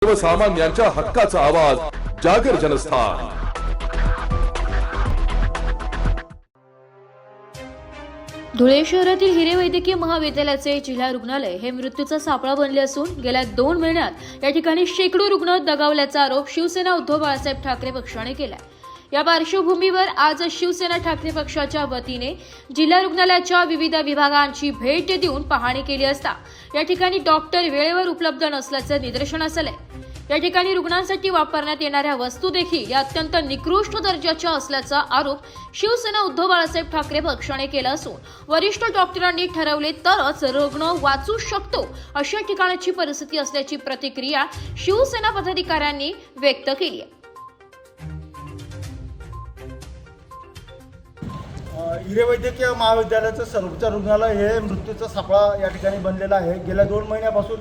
सर्वसामान्यांच्या हक्काचा आवाज जागर जनस्थान। धुळे शहरातील हिरे वैद्यकीय महाविद्यालयाचे जिल्हा रुग्णालय हे मृत्यूचा सापळा बनले असून गेल्या 2 महिन्यात या ठिकाणी शेकडो रुग्ण दगावल्याचा आरोप शिवसेना उद्धव बाळासाहेब ठाकरे पक्षाने केलाय। या पार्श्वभूमीवर आज शिवसेना ठाकरे पक्षाच्या वतीने जिल्हा रुग्णालयाच्या विविध विभागांची भेट देऊन पाहणी केली असता या ठिकाणी डॉक्टर वेळेवर उपलब्ध नसल्याचे निदर्शनास आले। या ठिकाणी रुग्णांसाठी वापरण्यात येणाऱ्या वस्तू देखील या अत्यंत निकृष्ट दर्जाच्या असल्याचा आरोप शिवसेना उद्धव बाळासाहेब ठाकरे पक्षाने केला असून वरिष्ठ डॉक्टरांनी ठरवले तरच रुग्ण वाचू शकतो अशा ठिकाणाची परिस्थिती असल्याची प्रतिक्रिया शिवसेना पदाधिकाऱ्यांनी व्यक्त केली आहे। हिरे वैद्यकीय महाविद्यालयाचं सर्वोपचार रुग्णालय हे मृत्यूचा सापळा या ठिकाणी बनलेला आहे। गेल्या 2 महिन्यापासून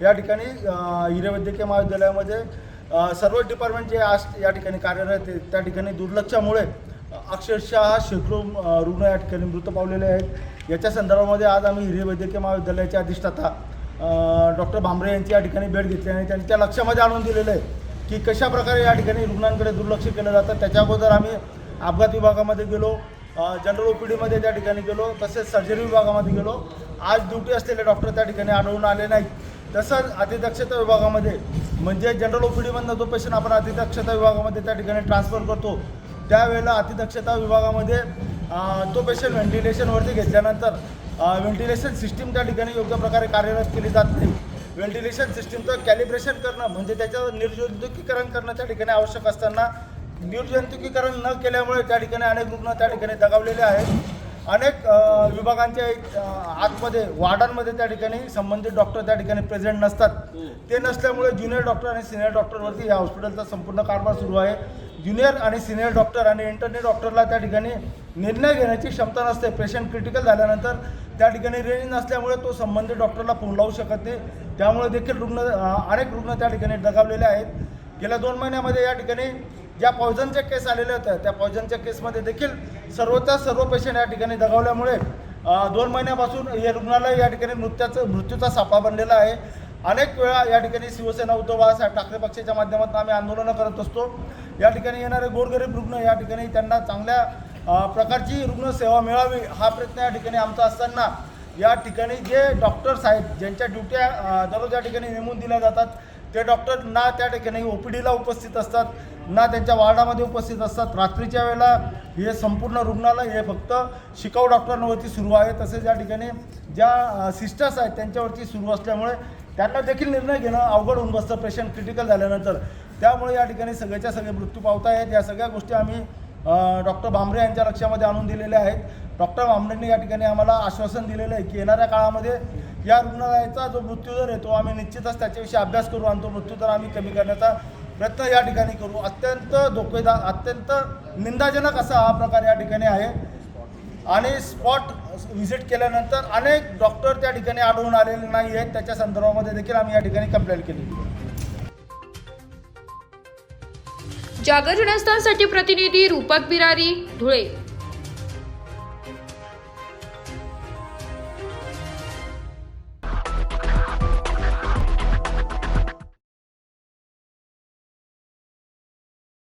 या ठिकाणी हिरे वैद्यकीय महाविद्यालयामध्ये सर्व डिपार्टमेंट जे आज या ठिकाणी कार्यरत आहेत त्या ठिकाणी दुर्लक्षामुळे अक्षरशः शेकडो रुग्ण या ठिकाणी मृत पावलेले आहेत। याच्या संदर्भामध्ये आज आम्ही हिरे वैद्यकीय महाविद्यालयाचे अधिष्ठाता डॉक्टर भांबरे यांची या ठिकाणी भेट घेतली आणि त्यांच्या लक्षामध्ये आणून दिलेलं आहे की कशा प्रकारे या ठिकाणी रुग्णांकडे दुर्लक्ष केलं जातं। त्याच्या अगोदर आम्ही अपघात विभागामध्ये गेलो, जनरल ओपीडीमध्ये त्या ठिकाणी गेलो, तसेच सर्जरी विभागामध्ये गेलो। आज ड्युटी असलेले डॉक्टर त्या ठिकाणी आढळून आले नाहीत। तसंच अतिदक्षता विभागामध्ये म्हणजे जनरल ओपीडीमधनं जो पेशंट आपण अतिदक्षता विभागामध्ये त्या ठिकाणी ट्रान्सफर करतो त्यावेळेला अतिदक्षता विभागामध्ये तो पेशंट व्हेंटिलेशनवरती घेतल्यानंतर व्हेंटिलेशन सिस्टीम त्या ठिकाणी योग्य प्रकारे कार्यरत केली जात नाही। व्हेंटिलेशन सिस्टीमचं कॅलिब्रेशन करणं म्हणजे त्याचं निर्जंतुकीकरण करणं त्या ठिकाणी आवश्यक असताना निर्जंतुकीकरण न केल्यामुळे त्या ठिकाणी अनेक रुग्ण त्या ठिकाणी दगावलेले आहेत। अनेक विभागांच्या आतमध्ये वार्डांमध्ये त्या ठिकाणी संबंधित डॉक्टर त्या ठिकाणी प्रेझेंट नसतात। ते नसल्यामुळे ज्युनियर डॉक्टर आणि सिनियर डॉक्टरवरती या हॉस्पिटलचा संपूर्ण कारभार सुरू आहे। ज्युनियर आणि सिनियर डॉक्टर आणि इंटर्नी डॉक्टरला त्या ठिकाणी निर्णय घेण्याची क्षमता नसते। पेशंट क्रिटिकल झाल्यानंतर त्या ठिकाणी रेंज नसल्यामुळे तो संबंधित डॉक्टरला फोन लावू शकत नाही। त्यामुळे देखील अनेक रुग्ण त्या ठिकाणी दगावलेले आहेत। गेल्या 2 महिन्यामध्ये या ठिकाणी ज्या पॉयझनच्या केस आलेल्या होत्या त्या पॉयझनच्या केसमध्ये देखील सर्व पेशंट या ठिकाणी दगावल्यामुळे 2 महिन्यापासून हे रुग्णालय या ठिकाणी मृत्यूचा सापळा बनलेला आहे। अनेक वेळा या ठिकाणी शिवसेना उद्धव बाळासाहेब ठाकरे पक्षाच्या माध्यमातून आम्ही आंदोलनं करत असतो। या ठिकाणी येणारे गोरगरीब रुग्ण या ठिकाणी त्यांना चांगल्या प्रकारची रुग्णसेवा मिळावी हा प्रयत्न या ठिकाणी आमचा असताना या ठिकाणी जे डॉक्टर्स आहेत ज्यांच्या ड्युट्या दररोज या ठिकाणी नेमून दिल्या जातात ते डॉक्टर ना त्या ठिकाणी ओपीडीला उपस्थित असतात ना त्यांच्या वार्डामध्ये उपस्थित असतात। रात्रीच्या वेळेला हे संपूर्ण रुग्णालय हे फक्त शिकाऊ डॉक्टरांवरती सुरू आहे। तसेच या ठिकाणी ज्या सिस्टर्स आहेत त्यांच्यावरती सुरू असल्यामुळे त्यांना देखील निर्णय घेणं अवघड होऊन बसतं पेशंट क्रिटिकल झाल्यानंतर। त्यामुळे या ठिकाणी सगळेच्या सगळे मृत्यू पावत आहेत। या सगळ्या गोष्टी आम्ही डॉक्टर भांबरे यांच्या लक्षामध्ये आणून दिलेल्या आहेत। डॉक्टर भांबरेंनी या ठिकाणी आम्हाला आश्वासन दिलेलं आहे की येणाऱ्या काळामध्ये या रुग्णालयाचा जो मृत्यूदर आहे तो आम्ही निश्चितच त्याच्याविषयी अभ्यास करू आणि तो मृत्यूदर आम्ही कमी करण्याचा प्रयत्न या ठिकाणी करू। अत्यंत धोकेदार अत्यंत निंदाजनक असा हा प्रकार या ठिकाणी आहे आणि स्पॉट व्हिजिट केल्यानंतर अनेक डॉक्टर त्या ठिकाणी आढळून आलेले नाही आहेत। त्याच्या संदर्भामध्ये देखील आम्ही या ठिकाणी कंप्लेंट केली। जागर जनस्थानसाठी प्रतिनिधी रूपक बिरारी, धुळे।